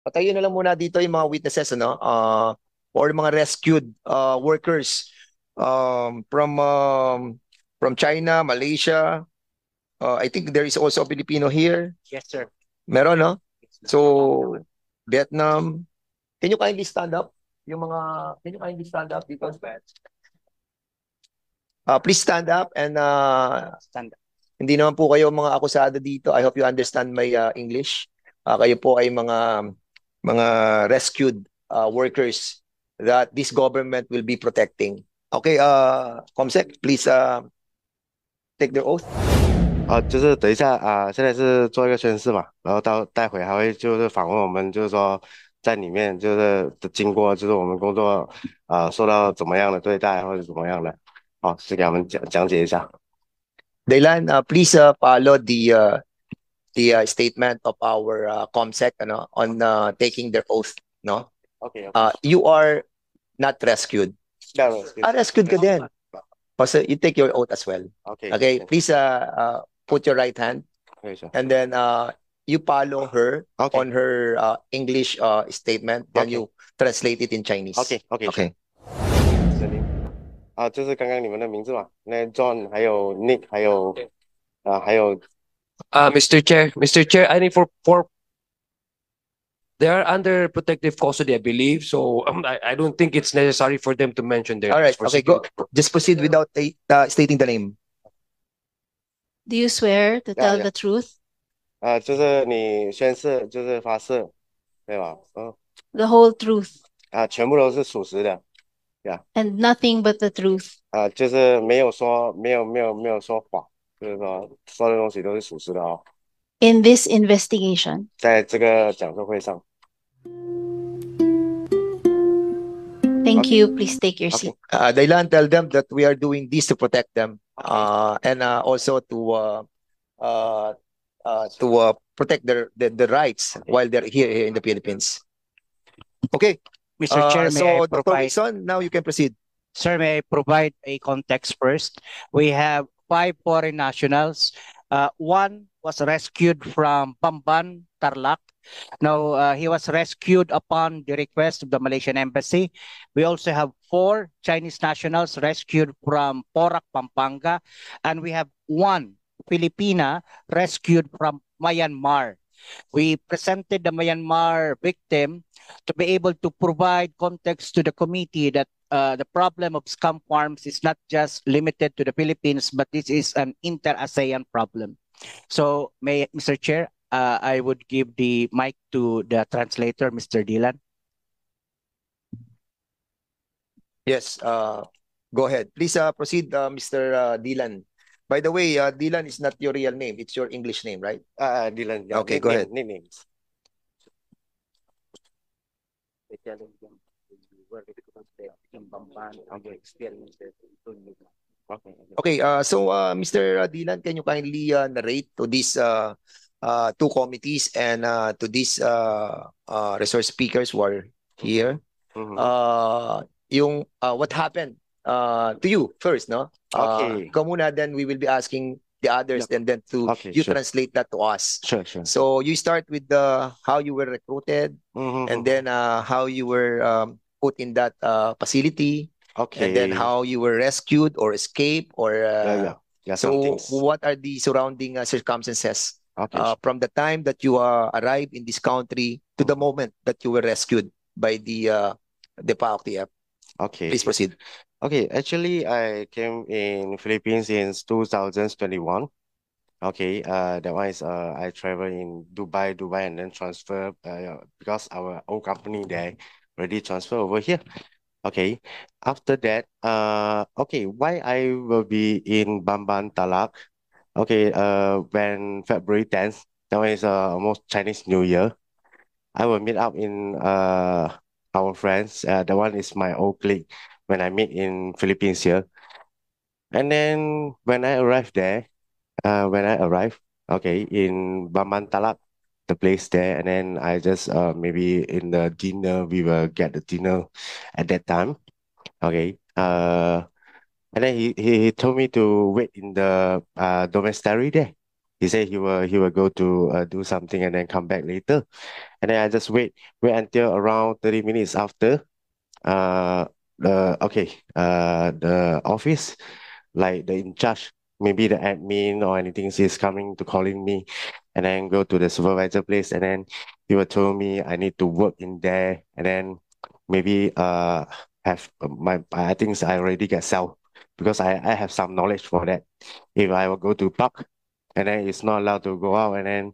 Patayin na lang muna dito yung mga witnesses, ano? Or mga rescued workers from China, Malaysia. I think there is also a Filipino here. Yes, sir. Meron, no? So, Vietnam. Can you kindly stand up? Can you kindly stand up dito? Please stand up and Stand. hindi naman po kayo mga akusado dito. I hope you understand my English. Kayo po ay mga rescued workers that this government will be protecting. Okay, Comsec, please take their oath. 就是等一下现在是做一个宣誓嘛，然后待会还会就是访问我们，就是说在里面就是的经过，就是我们工作受到怎么样的对待或者怎么样的，好，是给他们讲解一下。Daylan, please follow the statement of our Comsec on taking their oath. No? Okay. You are not rescued. No, Rescued ka din. So you take your oath as well. Okay. Okay, please put your right hand Okay, sure. and then you follow her Okay. on her English statement, then Okay. you translate it in Chinese. Okay. Okay. 就是刚刚你们的名字嘛，那 John 还有 Nick 还有Mr. Chair, I think for they are under protective custody, I believe. So I don't think it's necessary for them to mention their All right. for Okay, go. security. Just proceed without stating the name. Do you swear to tell yeah. the truth, 就是你宣誓就是发誓，对吧？the whole truth, 全部都是属实的， and nothing but the truth? 就是没有说谎，就是说的东西都是属实的哦。In this investigation, 在这个讲座会上， thank you. Please take your seat. Daylan, tell them that we are doing this to protect them, and also to protect the rights while they're here in the Philippines. Okay. Mr. Chair, may I So Dr. provide, Wilson, now you can proceed. sir, may I provide a context first? We have 5 foreign nationals. One was rescued from Bamban, Tarlac. Now, he was rescued upon the request of the Malaysian Embassy. We also have 4 Chinese nationals rescued from Porac, Pampanga. And we have 1 Filipina rescued from Myanmar. We presented the Myanmar victim to be able to provide context to the committee that the problem of scam farms is not just limited to the Philippines, but this is an inter-ASEAN problem. So, Mr. Chair, I would give the mic to the translator, Mr. Dylan. Yes, go ahead. Please proceed, Mr. Dylan. By the way, Dylan is not your real name. It's your English name, right? Dylan. Okay, go ahead. Nicknames. Okay, so Mr. Dylan, can you kindly narrate to these 2 committees and to these resource speakers who are here, what happened to you first, no? Okay. Ikaw muna, then we will be asking the others, and then you sure. translate that to us. Sure. So you start with how you were recruited, and then how you were put in that facility, Okay. and then how you were rescued or escaped, or so what are the surrounding circumstances from the time that you arrived in this country to the moment that you were rescued by the PAOK-TF? Okay. Please proceed. Okay, actually, I came in Philippines since 2021. Okay, that one is I travel in Dubai, and then transfer because our own company there already transfer over here. Okay, after that, okay, why I will be in Bamban Talak? Okay, when February 10th, that one is almost Chinese New Year. I will meet up in our friends. The one is my old colleague when I meet in Philippines here. And then when I arrived there, okay, in Bamantalak, the place there, and then I just maybe in the dinner, we will get the dinner at that time. Okay. And then he told me to wait in the domestary there. He said he will go to do something and then come back later. And then I just wait until around 30 minutes after the office, like the in charge, maybe the admin or anything is coming to calling me, and then go to the supervisor place, and then he will tell me I need to work in there, and then maybe have I think I already get sell because I have some knowledge for that. If I will go to park and then it's not allowed to go out, and then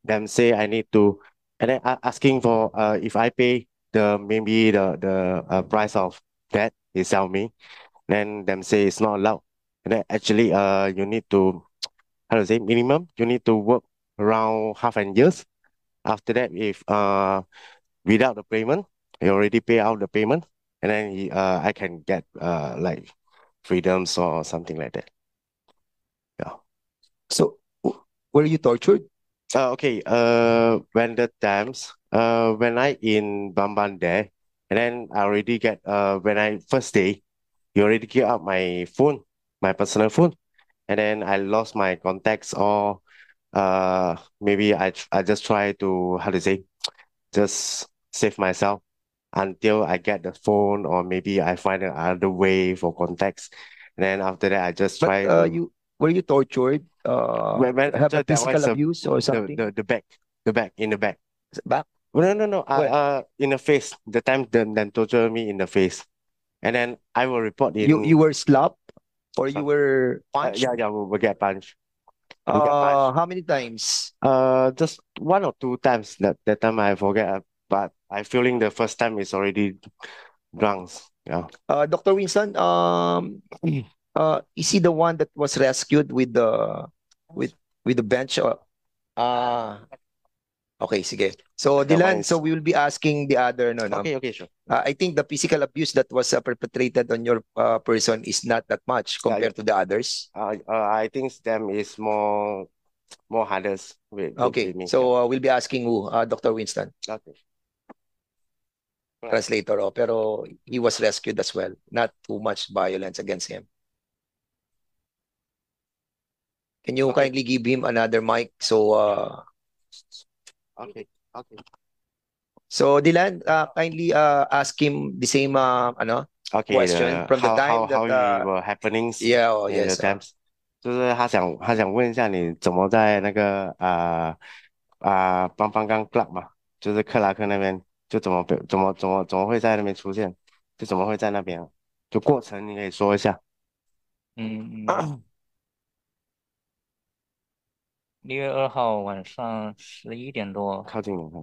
them say I need to, and then asking for if I pay maybe the price of that he sell me, then them say it's not allowed. And then actually you need to, how to say, minimum you need to work around half an years. After that, if without the payment, you already pay out the payment, and then I can get like freedoms or something like that. Yeah. So, were you tortured? Okay. When the times when I in Bamban there, and then I already get when I first day, you already give up my phone, my personal phone, and then I lost my contacts, or maybe I just try to, how to say, just save myself until I get the phone, or maybe I find another way for contacts. And then after that, I just try But to. were you tortured? When Have a that was physical abuse or something? the back, in the back. Back? No. Where? In the face. The time then torture me in the face, and then I will report in. You were slapped or you were punched? Yeah, we get punched. We get punched. How many times? Just one or two times. That time I forget, but I feeling the first time is already drunk. Yeah. Dr. Winston, is he the one that was rescued with the bench? Okay, sige. So That Dylan, one so is- we will be asking the other, no. Okay, sure. I think the physical abuse that was perpetrated on your person is not that much compared to the others. I think them is more hardest with Okay, me. so we'll be asking who? Dr. Winston, Okay. translator. Pero he was rescued as well. Not too much violence against him. Can you Okay. kindly give him another mic? So Okay. so Dylan, kindly ask him the same Okay. question from the time how that you were happenings yeah, in yes. the times. 就是他想问一下你怎么在那个邦邦刚 club 嘛，就是克拉克那边就怎么会在那边出现，就怎么会在那边，就过程你可以说一下。 6月2号晚上11点多，靠近你看。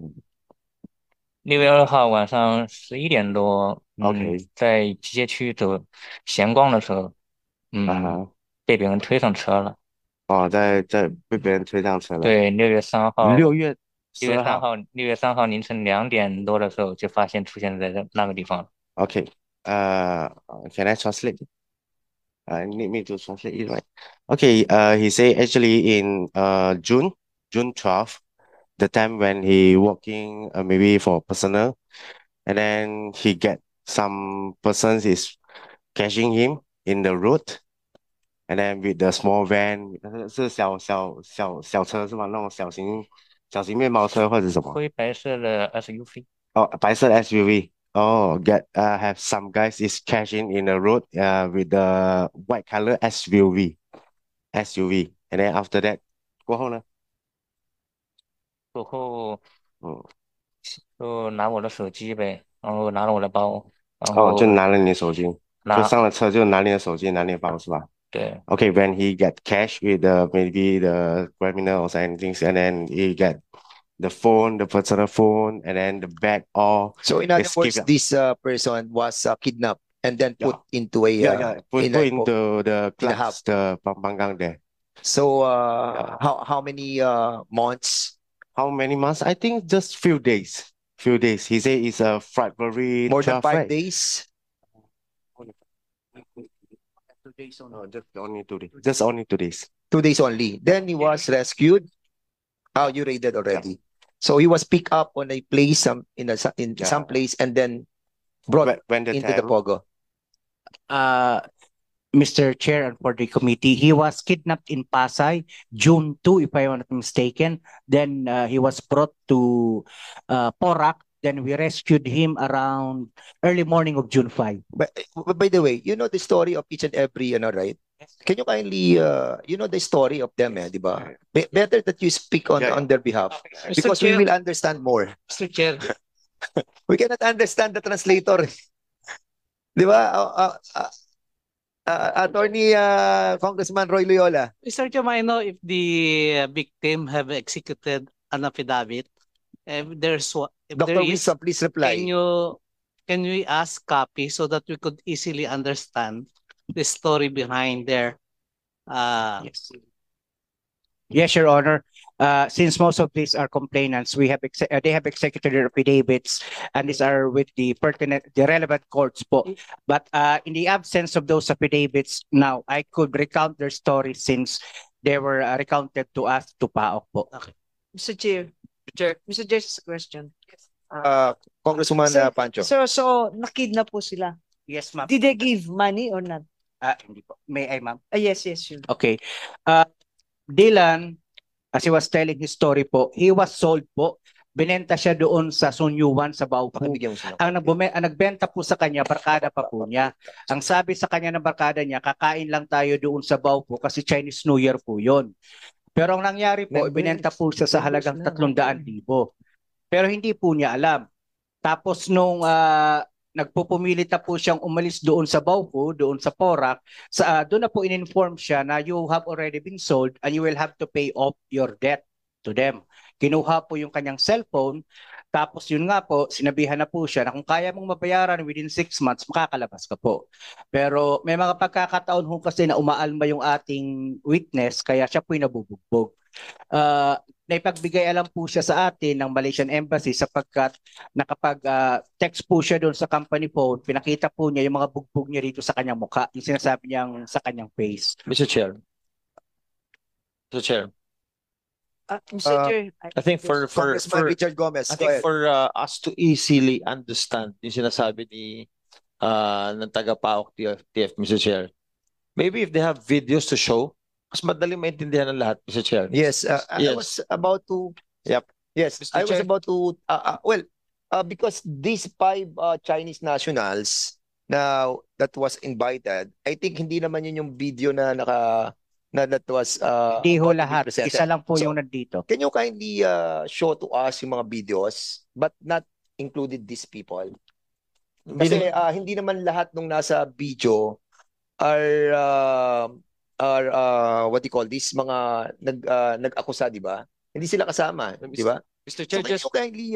6月2号晚上11点多， OK 在机械区走闲逛的时候，被别人推上车了。哦，在被别人推上车了。对，6月3号6月12号，6月3号凌晨2点多的时候就发现出现在那个地方了。 Okay. Can I translate? Need me to translate it, right? Okay. He say actually in June 12th, the time when he working maybe for personal, and then he get some persons is catching him in the road, and then with the small van, 是小车是吗？那种小型面包车或者什么？灰白色的 SUV。哦，白色 SUV。 Oh, have some guys is cashing in the road with the white color SUV, and then after that 过后呢？过后，就拿我的手机呗，然后拿了我的包，然后就拿了你的手机，就上了车就拿你的手机，拿你的包是吧？对。 Okay, when he get cash with maybe the criminal or anything, and then he get the phone, the personal phone, and then the bag, all. So in other words, this person was kidnapped and then put into a put into the in a hub. clubs, the Pampanggang there. So how many months? How many months? I think just few days. He say it's a February. More than 12th, 5 right? days. 2 days only. Just only 2 days. Just only 2 days. 2 days only. Then he was rescued. Oh, you raided already. So he was picked up on a place, some place, and then brought when the into the time, Pogo. Mr. Chair, and for the committee, he was kidnapped in Pasay, June 2, if I'm not mistaken. Then he was brought to Porac. Then we rescued him around early morning of June 5. But by the way, you know the story of each and every, right? Can you kindly, you know the story of them, di ba? Better that you speak on Yeah. on their behalf Mr. because we Chair, will understand more. Mr. Chair, We cannot understand the translator. Di ba? Attorney Congressman Roy Loyola. Mr. Chair, may I know if the victim have executed an affidavit? If Dr. there is, Wilson, please reply. can we ask copy so that we could easily understand the story behind their Yes. Yes, Your Honor. Since most of these are complainants, they have executed their affidavits, and these are with the relevant courts po. But in the absence of those affidavits, now I could recount their story since they were recounted to us to PAOK po. Mr. Chair. Mr. Chair, just a question. Congresswoman So- Pancho. So nakidnap po sila. Yes, ma'am. Did they give money or not? Hindi po. May I, ma'am? Yes, sure. Okay. Dylan, as he was telling his story po, he was sold po. Binenta siya doon sa Sunyuan sa Baupu. Pakibigyan mo sila. Ang nagbenta po sa kanya, barkada pa po niya. Ang sabi sa kanya ng barkada niya, kakain lang tayo doon sa Baupu kasi Chinese New Year po yon. Pero ang nangyari po, binenta po siya sa halagang 300,000. Pero hindi po niya alam. Tapos nung nagpupumilit na po siyang umalis doon sa Baupu, doon sa Porac, doon na po in-inform siya na you have already been sold and you will have to pay off your debt to them. Kinuha po yung kanyang cellphone, tapos yun nga po, sinabihan na po siya na kung kaya mong mabayaran within 6 months, makakalabas ka po. Pero may mga pagkakataon ho kasi na umaalma yung ating witness, kaya siya po yung nabubugbog. Naipagbigay alam po siya sa atin ng Malaysian Embassy sapagkat nakapag-text po siya doon sa company phone, pinakita po niya yung mga bugbog niya dito sa kanyang mukha, yung sinasabi niyang sa kanyang face. Mr. Chair. Mr. Chair. Mr. Chair. I think for Congressman Richard Gomez. I Go think ahead. for us to easily understand yung sinasabi ng taga-PAOK TF, Mr. Chair. Maybe if they have videos to show, mas madaling maintindihan ng lahat, Mr. Chair. Yes, I Yes. was about to. Yep. Yes, Mr. I was Chair. about to. Because these 5 Chinese nationals now that was invited, I think hindi naman yun yung video na that was. Hindi ho about to be lahat, presented. isa lang po So, yung nandito. Can you kindly show to us yung mga videos, but not included these people? Kasi hindi naman lahat nung nasa video are what do you call this, mga nag-akusa, di ba? Hindi sila kasama, di ba? Mr. So Chair, can just you kindly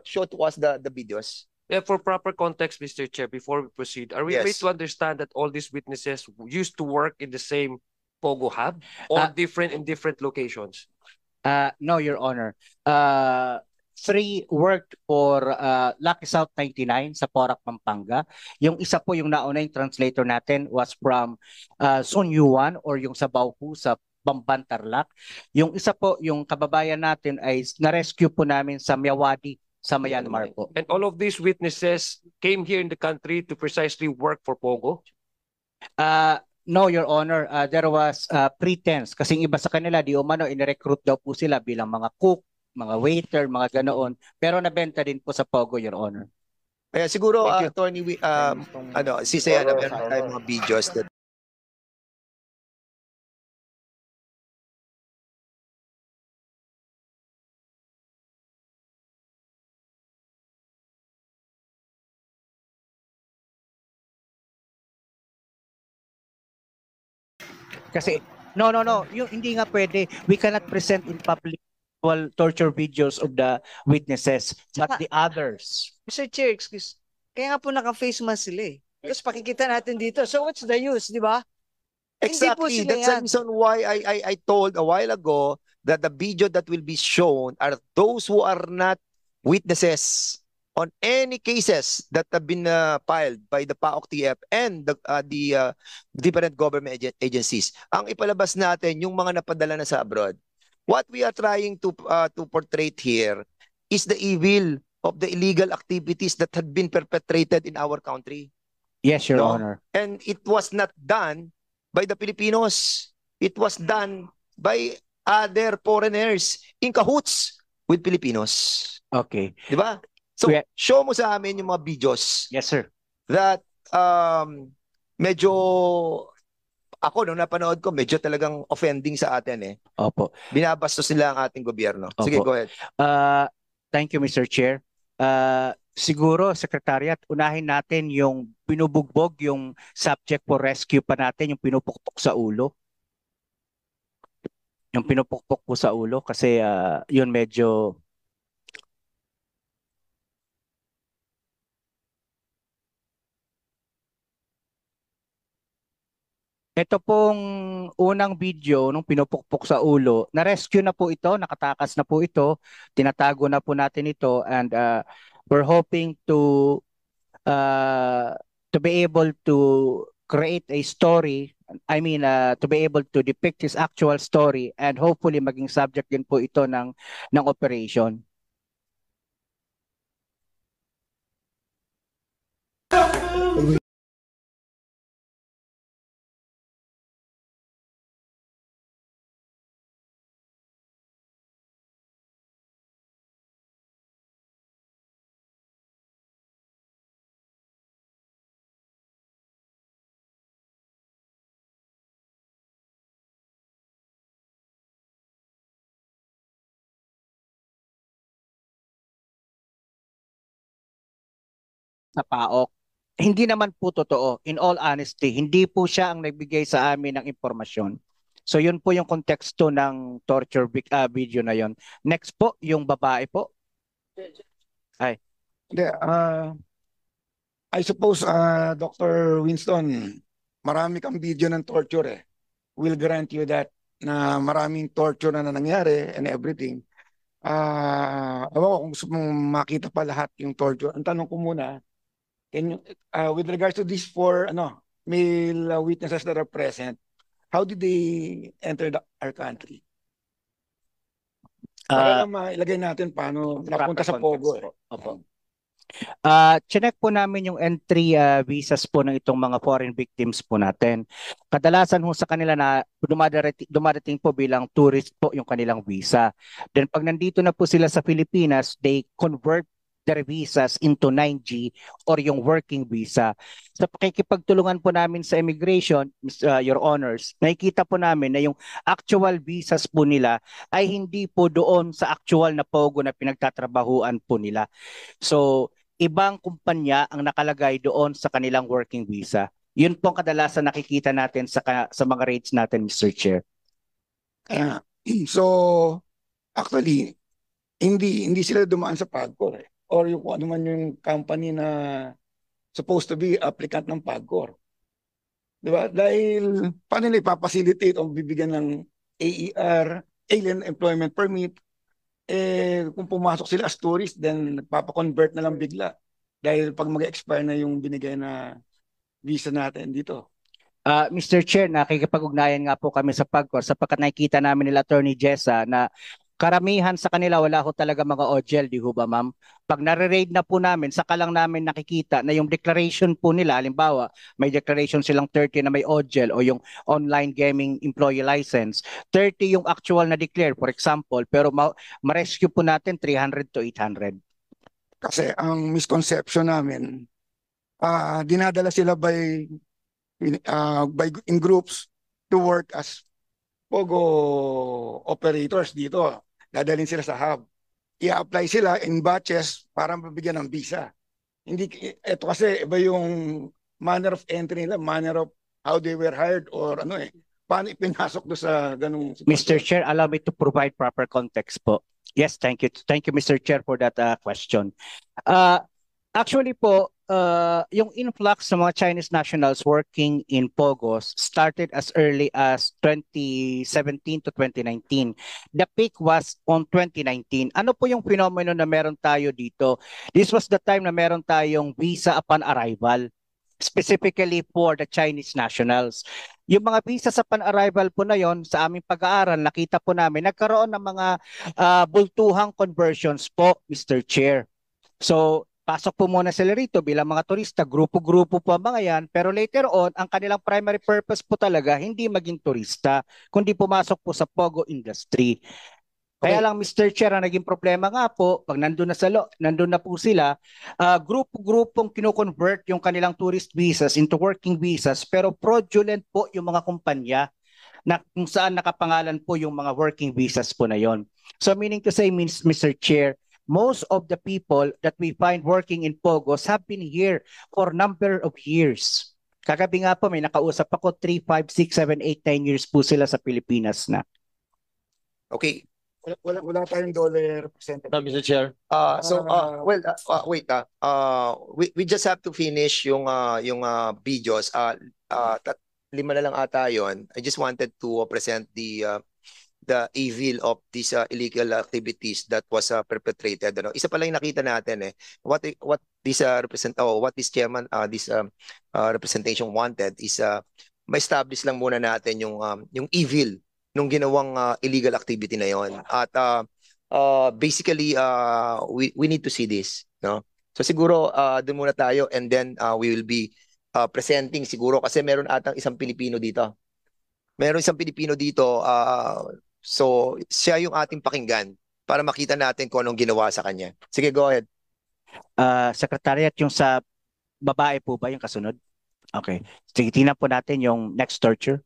show to us the videos? yeah, for proper context, Mr. Chair, before we proceed, are we made Yes. to understand that all these witnesses used to work in the same Pogo hub or different in different locations? No, Your Honor. 3 worked for Lucky South 99 sa Porac, Pampanga. Yung isa po, yung nauna yung translator natin was from Sunyuan or yung sa Baupu sa Bamban, Tarlac. Yung isa po, yung kababayan natin ay na-rescue po namin sa Myawaddy sa Myanmar po. And all of these witnesses came here in the country to precisely work for Pogo? No, Your Honor, there was pretense kasi iba sa kanila di umano inirecruit daw po sila bilang mga cook, mga waiter, mga ganoon, pero nabenta din po sa Pogo, Your Honor. Kaya siguro Thank you. Attorney si Sayana, meron tayong mga videos that Kasi no, yung hindi nga pwede. We cannot present in public torture videos of the witnesses, but the others. Mr. Chair, excuse. Kaya nga po naka-face mask sila eh. Tapos pakikita natin dito. So what's the use, di ba? Hindi po exactly. sila That's the yan. reason why I told a while ago that the video that will be shown are those who are not witnesses on any cases that have been filed by the PAOK TF and the different government agencies. Ang ipalabas natin yung mga napadala na sa abroad. What we are trying to portray here is the evil of the illegal activities that had been perpetrated in our country. Yes, Your No. Honor. And it was not done by the Filipinos. It was done by other foreigners in cahoots with Filipinos. Okay. Di ba? So, show mo sa amin yung mga videos. Yes, sir. That medyo ako nung napanood ko, medyo talagang offending sa atin eh. Opo. Binabastos nila ang ating gobyerno. Sige, Opo. go ahead. Thank you, Mr. Chair. Siguro, Secretariat, unahin natin yung binubugbog, yung subject for rescue pa natin, yung pinupukpok sa ulo. Yung pinupukpok po sa ulo kasi yun medyo... Ito pong unang video nung pinupukpok sa ulo, na-rescue na po ito, nakatakas na po ito, tinatago na po natin ito, and we're hoping to be able to create a story, to be able to depict his actual story, and hopefully maging subject din po ito ng operation. Sa PAOK. Hindi naman po totoo. In all honesty, hindi po siya ang nagbigay sa amin ng impormasyon. So yun po yung konteksto ng torture video na yon. Next po, yung babae po. Ay. I suppose, Dr. Winston, marami kang video ng torture eh. We'll grant you that na maraming torture na nangyari and everything. Ewan ko kung gusto mong makita pa lahat yung torture. Ang tanong ko muna, can you, with regards to these four male witnesses that are present, how did they enter our country? Para lang mailagay natin paano napunta sa Pogo eh. Opo. Chinek po namin yung entry visas po ng itong mga foreign victims po natin. Kadalasan ho sa kanila na dumadating po bilang tourist po yung kanilang visa. Then pag nandito na po sila sa Pilipinas, they convert their visas into 9G or yung working visa. Sa pakikipagtulungan po namin sa immigration, Your Honors, nakikita po namin na yung actual visas po nila ay hindi po doon sa actual na Pogo na pinagtatrabahuan po nila. So, ibang kumpanya ang nakalagay doon sa kanilang working visa. Yun po ang kadalasan nakikita natin sa mga rates natin, Mr. Chair. So, actually, hindi sila dumaan sa PAGCOR eh. Or yung kung ano man yung company na supposed to be applicant ng PAGCOR. Diba? Dahil paano nila ipapacilitate o bibigyan ng AER, Alien Employment Permit, kung pumasok sila as tourist, then nagpapakonvert na lang bigla. Dahil pag mag-expire na yung binigay na visa natin dito. Mr. Chair, nakikipag-ugnayan nga po kami sa PAGCOR sapagkat nakikita namin nila Attorney Jessa na karamihan sa kanila wala ho talaga mga OGL, di ho ba ma'am? Pag nare-raid na po namin, saka lang namin nakikita na yung declaration po nila, halimbawa, may declaration silang 30 na may OGL o yung online gaming employee license. 30 yung actual na declare, for example, pero ma-rescue po natin 300 to 800. Kasi ang misconception namin, dinadala sila in groups to work as Pogo operators dito. Dadalhin sila sa hub. I-apply sila in batches para mabigyan ng visa. Ito kasi iba yung manner of entry nila, manner of how they were hired or paano ipinasok do sa ganung sitwasyon. Mr. Chair, allow me to provide proper context po. Yes, thank you. Thank you, Mr. Chair, for that question. Actually po, yung influx ng mga Chinese nationals working in Pogos started as early as 2017 to 2019. The peak was on 2019. Ano po yung phenomenon na meron tayo dito? This was the time na meron tayong visa upon arrival, specifically for the Chinese nationals. Yung mga visa sa pan-arrival po na yon, sa aming pag-aaral, nakita po namin, nagkaroon ng mga bultuhang conversions po, Mr. Chair. So, pasok po muna sila rito bilang mga turista, grupo-grupo po ang mga yan, pero later on, ang kanilang primary purpose po talaga, hindi maging turista, kundi pumasok po sa Pogo industry. Kaya lang, Mr. Chair, ang naging problema nga po, pag nandun na po sila, grupo-grupong kino-convert yung kanilang tourist visas into working visas, pero fraudulent po yung mga kumpanya na kung saan nakapangalan po yung mga working visas po na yon. So meaning to say, Mr. Chair, most of the people that we find working in Pogos have been here for a number of years. Kagabi nga po, may nakausap ako, 3, 5, 6, 7, 8, 9 years po sila sa Pilipinas na. Okay. Wala tayong dollar representative. No, Mr. Chair. Wait. We just have to finish yung videos. 5 na lang ata yon. I just wanted to present the evil of these illegal activities that was perpetrated. Ano? Isa pa lang yung nakita natin what this chairman this representation wanted is ma-establish lang muna natin yung evil nung ginawang illegal activity na yon. At basically we need to see this, no? So siguro doon muna tayo, and then we will be presenting siguro kasi meron atang isang Pilipino dito. Meron isang Pilipino dito, so siya yung ating pakinggan para makita natin kung anong ginawa sa kanya. Sige, go ahead. Secretariat, yung sa babae po ba yung kasunod? Okay. Sige, tingnan po natin yung next torture.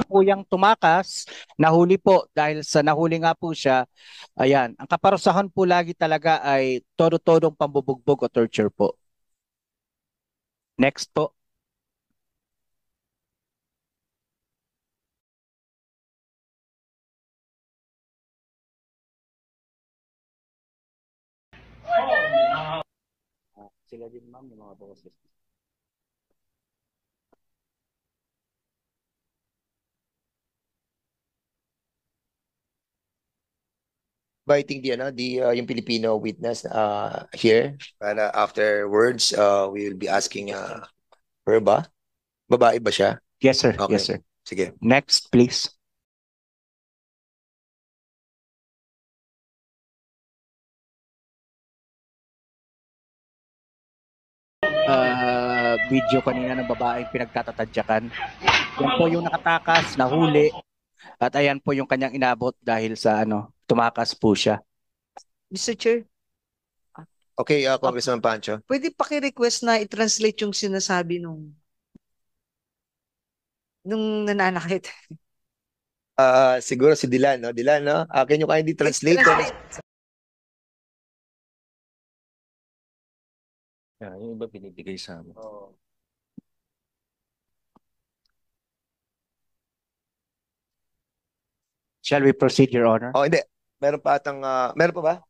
Po yung tumakas, nahuli po dahil sa nahuli nga po siya, ayan, ang kaparusahan po lagi talaga ay todo-todong pambubugbog o torture po. Next po. Sila din ma'am, yung mga boses. Inviting yung Filipino witness here para afterwards we will be asking her ba? Babae ba siya? Yes sir. Okay. Yes sir. Sige. Next please. Video kanina ng babaeng pinagtatatadyakan. Yan po yung nakatakas, nahuli. At ayan po yung kanyang inabot dahil sa tumakas po siya. Mr. Chair, Okay, Congressman Pancho. pwede paki-request na i-translate yung sinasabi nung nananakit. Siguro si Dilan, no? Dilan, no? Can you kindly translate? Yung iba binibigay sa amin. Shall we proceed, Your Honor? Hindi. Meron pa ba?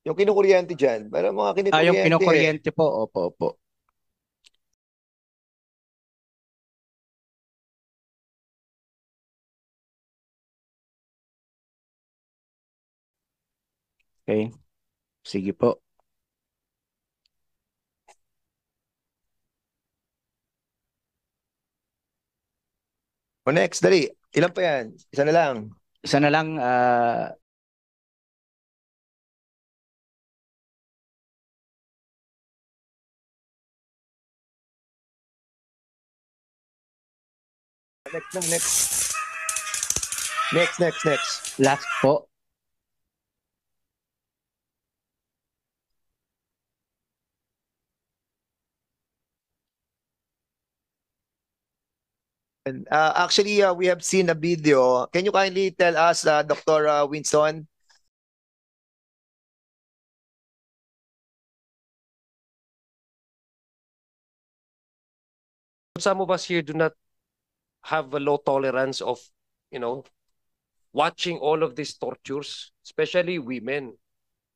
Yung kinukuryente dyan. Meron mga kinukuryente. Yung kinukuryente po. Opo. Okay. Sige po. Next, dali. Ilan pa yan? Isa na lang. Isa na lang. Next. Last po. Actually, we have seen a video. Can you kindly tell us, Dr. Winston? Some of us here do not have a low tolerance of, watching all of these tortures, especially women.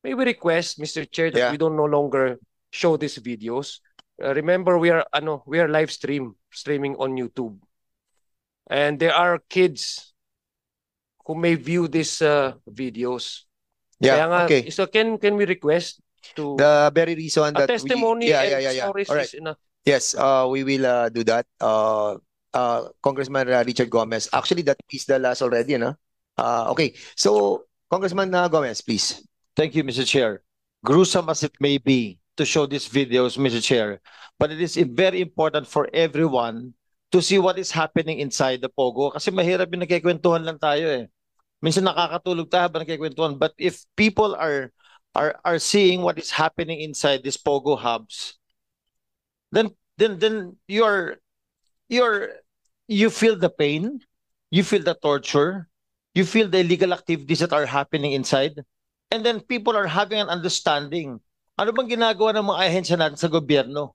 May we request, Mr. Chair, that we don't no longer show these videos. Remember, we are live streaming on YouTube. And there are kids who may view these videos. Yeah, okay. So can we request to the very reason that testimony and stories All right. is enough. Yes, we will do that. Congressman Richard Gomez. Actually, that is the last already, no? Okay, so Congressman Gomez, please. Thank you, Mr. Chair. Gruesome as it may be to show these videos, Mr. Chair, but it is very important for everyone to see what is happening inside the Pogo. Kasi mahirap yung nagkikwentuhan lang tayo eh. Minsan nakakatulog tayo habang nagkikwentuhan. But if people are seeing what is happening inside these Pogo hubs, then you feel the pain, you feel the torture, you feel the illegal activities that are happening inside, and then people are having an understanding. Ano bang ginagawa ng mga ahensya natin sa gobyerno?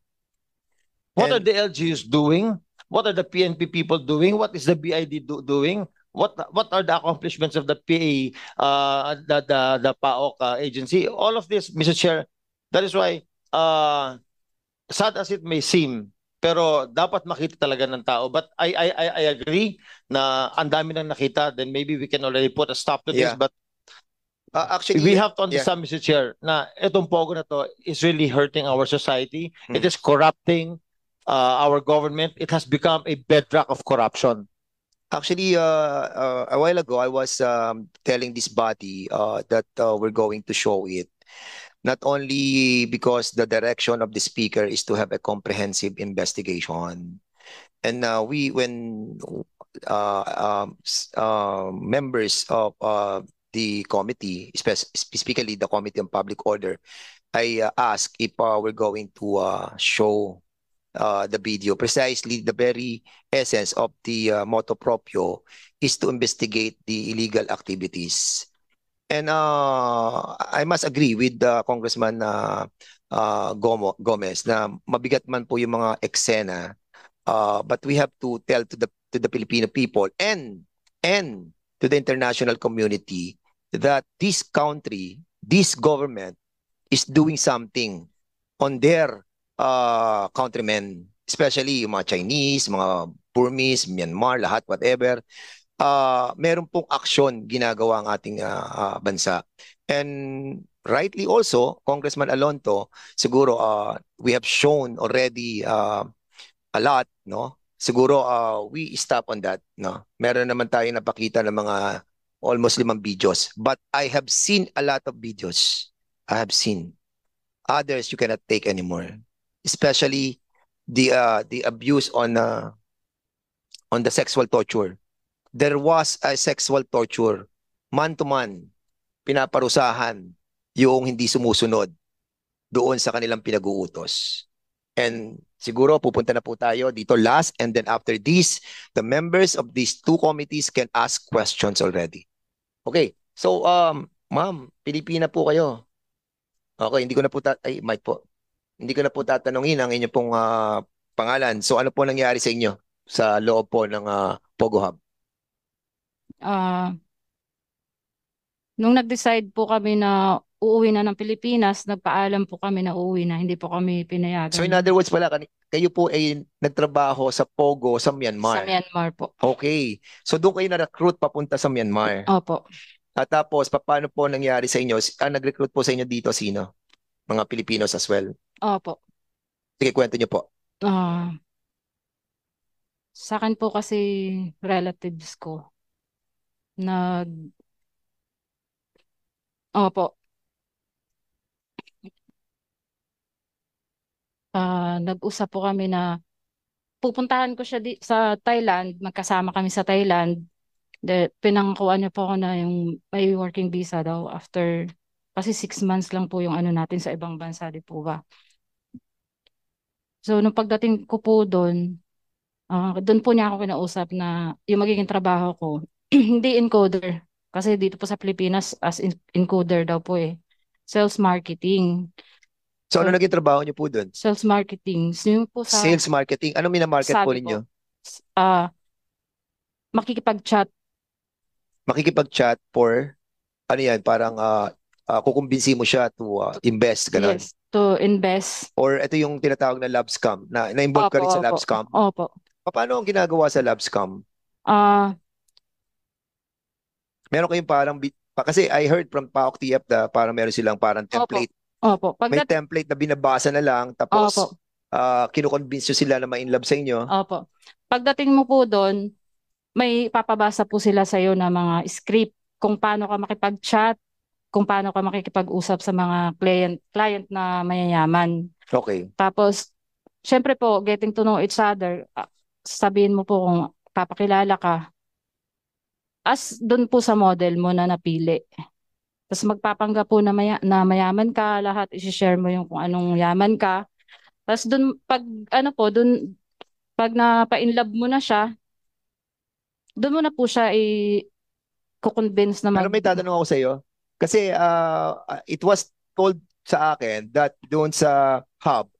What are the LGUs doing? What are the PNP people doing? What is the BID doing? What are the accomplishments of the PA, the PAOK agency? All of this, Mr. Chair, that is why, sad as it may seem, pero dapat makita talaga ng tao. But I agree na ang dami nang nakita, then maybe we can already put a stop to this. But actually, we have to understand, Mr. Chair, na itong Pogo na to is really hurting our society. It is corrupting our government. It has become a bedrock of corruption. Actually, a while ago, I was telling this body that we're going to show it. Not only because the direction of the speaker is to have a comprehensive investigation. And when members of the committee, specifically the Committee on Public Order, I asked if we're going to show the video. Precisely the very essence of the motu proprio is to investigate the illegal activities. And I must agree with Congressman Gomez na mabigat man po yung mga eksena, but we have to tell to the Filipino people and to the international community that this country, this government is doing something on their countrymen, especially yung mga Chinese, mga Burmese, Myanmar, lahat, whatever. Meron pong aksyon ginagawa ang ating bansa. And rightly also, Congressman Alonto, siguro we have shown already a lot, no? Siguro we stop on that, no? Meron naman tayo napakita ng mga almost 5 videos. But I have seen a lot of videos. I have seen. Others you cannot take anymore. Especially the abuse on the sexual torture. There was a sexual torture, man-to-man, pinaparusahan yung hindi sumusunod doon sa kanilang pinag-uutos. And siguro pupunta na po tayo dito last, and then after this, the members of these two committees can ask questions already. Okay, so ma'am, Pilipina po kayo. Okay, hindi ko na po Mike po. Hindi ko na po tatanungin ang inyong pong pangalan. So ano po nangyari sa inyo sa loob po ng Pogo Hub? Nung nag-decide po kami na uuwi na ng Pilipinas, nagpaalam po kami na uuwi na, hindi po kami pinayagan. So in other words pala, kayo po ay nagtrabaho sa Pogo sa Myanmar? Sa Myanmar po. Okay. So doon kayo na-recruit papunta sa Myanmar? Opo. At tapos, paano po nangyari sa inyo? Nag-recruit po sa inyo dito sino? Mga Pilipinos as well? Opo. Sige, kwento niyo po. Sa akin po kasi relatives ko. Opo. Nag-usap po kami na pupuntahan ko siya sa Thailand, magkasama kami sa Thailand. Pinangkuhan niya po ako na yung may working visa daw after, kasi 6 months lang po yung ano natin sa ibang bansa, di po ba? So, nung pagdating ko po doon po niya ako kinausap na yung magiging trabaho ko, hindi encoder. Kasi dito po sa Pilipinas, as encoder daw po eh. Sales marketing. So, ano naging trabaho niyo po doon? Sales marketing. So, po sa, sales marketing? Ano minamarket po ninyo? Makikipag-chat. Makikipag-chat for, ano yan, parang kukumbinsi mo siya to invest, gano'n? Yes, to invest. Or ito yung tinatawag na lab scam, na-involve ka rin sa lab scam? Opo. Paano ang ginagawa sa lab scam? Meron kayong parang, kasi I heard from PAOK TF na parang meron silang parang template. Opo. May template na binabasa na lang, tapos kinukonvince sila na ma-inlove sa inyo. Opo. Pagdating mo po doon, may papabasa po sila sa iyo na mga script kung paano ka makipag-chat, kung paano ka makikipag-usap sa mga client na mayayaman. Okay. Tapos, syempre po, getting to know each other, sabihin mo po kung papakilala ka, as doon po sa model mo na napili. Tapos magpapangga po na, na mayaman ka, lahat isi-share mo yung kung anong yaman ka. Tapos doon, pag ano po, doon, pag napa-inlove mo na siya, doon mo na po siya i-convince na Pero may tatanong ako sa iyo. Kasi it was told sa akin that doon sa hub,